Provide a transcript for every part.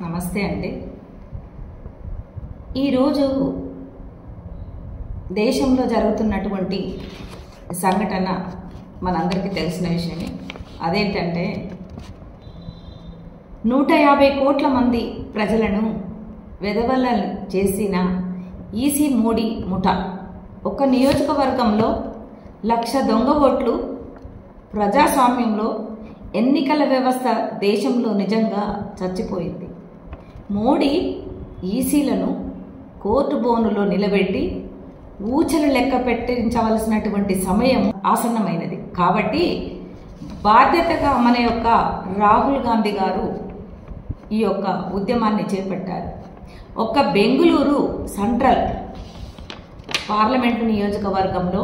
నమస్తే అండి. ఈరోజు దేశంలో జరుగుతున్నటువంటి సంఘటన మనందరికీ తెలిసిన విషయమే. అదేంటంటే 150 కోట్ల మంది ప్రజలను వెధవల చేసిన ఈసీ మోడీ ముఠా ఒక నియోజకవర్గంలో 1,00,000 దొంగ ఓట్లు. ప్రజాస్వామ్యంలో ఎన్నికల వ్యవస్థ దేశంలో నిజంగా చచ్చిపోయింది. మోడీ ఈసీలను కోర్టు బోనులో నిలబెట్టి ఊచలు లెక్క పెట్టించవలసినటువంటి సమయం ఆసన్నమైనది. కాబట్టి బాధ్యతగా మన యొక్క రాహుల్ గాంధీ గారు ఈ యొక్క ఉద్యమాన్ని చేపట్టారు. ఒక్క బెంగుళూరు సెంట్రల్ పార్లమెంటు నియోజకవర్గంలో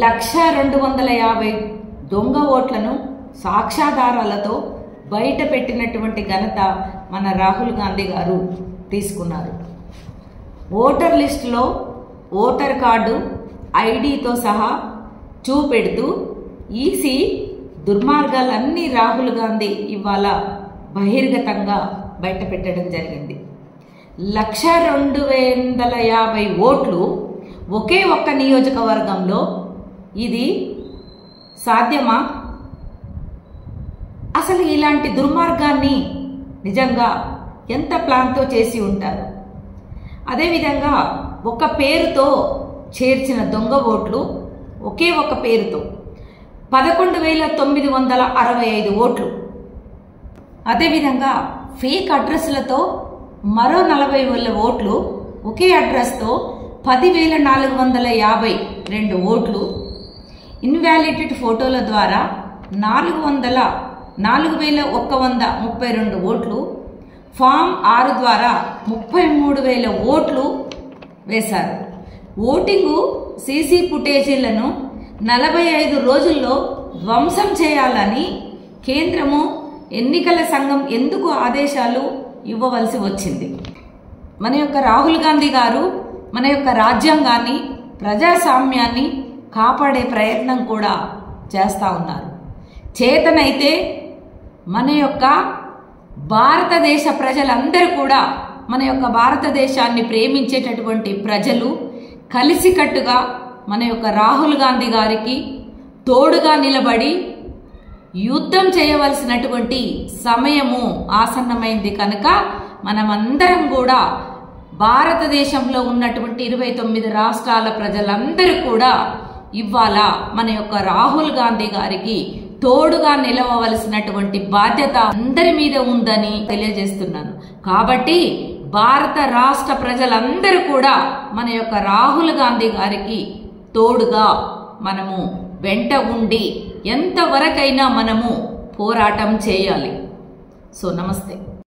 1,250 దొంగ ఓట్లను సాక్ష్యాధారాలతో బయట పెట్టినటువంటి ఘనత మన రాహుల్ గాంధీ గారు తీసుకున్నారు. ఓటర్ లిస్టులో ఓటర్ కార్డు ఐడితో సహా చూపెడుతూ ఈసీ దుర్మార్గాలన్నీ రాహుల్ గాంధీ ఇవాళ బహిర్గతంగా బయట పెట్టడం జరిగింది. 1,250 ఓట్లు ఒకే ఒక్క నియోజకవర్గంలో. ఇది సాధ్యమా? అసలు ఇలాంటి దుర్మార్గాన్ని నిజంగా ఎంత ప్లాన్తో చేసి ఉంటారు? అదేవిధంగా ఒక పేరుతో చేర్చిన దొంగ ఓట్లు, ఒకే ఒక పేరుతో 11,965 ఓట్లు. అదేవిధంగా ఫేక్ అడ్రస్లతో మరో 40,000 ఓట్లు, ఒకే అడ్రస్తో 10,452 ఓట్లు, ఇన్వాలిడేటెడ్ ఫోటోల ద్వారా 4,132 ఓట్లు, ఫామ్ 6 ద్వారా 33,000 ఓట్లు వేశారు. ఓటింగు సీసీ ఫుటేజీలను 45 రోజుల్లో ధ్వంసం చేయాలని కేంద్రము ఎన్నికల సంఘం ఎందుకు ఆదేశాలు ఇవ్వవలసి వచ్చింది? మన యొక్క రాహుల్ గాంధీ గారు మన యొక్క రాజ్యాంగాన్ని, ప్రజాస్వామ్యాన్ని కాపాడే ప్రయత్నం కూడా చేస్తూ ఉన్నారు. చేతనైతే మన యొక్క భారతదేశ ప్రజలందరూ కూడా, మన యొక్క భారతదేశాన్ని ప్రేమించేటటువంటి ప్రజలు కలిసికట్టుగా మన యొక్క రాహుల్ గాంధీ గారికి తోడుగా నిలబడి యుద్ధం చేయవలసినటువంటి సమయము ఆసన్నమైంది. కనుక మనమందరం కూడా భారతదేశంలో ఉన్నటువంటి 29 రాష్ట్రాల ప్రజలందరూ కూడా ఇవాళ మన యొక్క రాహుల్ గాంధీ గారికి తోడుగా నిలవవలసినటువంటి బాధ్యత అందరి మీద ఉందని తెలియజేస్తున్నాను. కాబట్టి భారత రాష్ట్ర ప్రజలందరూ కూడా మన యొక్క రాహుల్ గాంధీ గారికి తోడుగా మనము వెంట ఉండి ఎంతవరకైనా మనము పోరాటం చేయాలి. సో నమస్తే.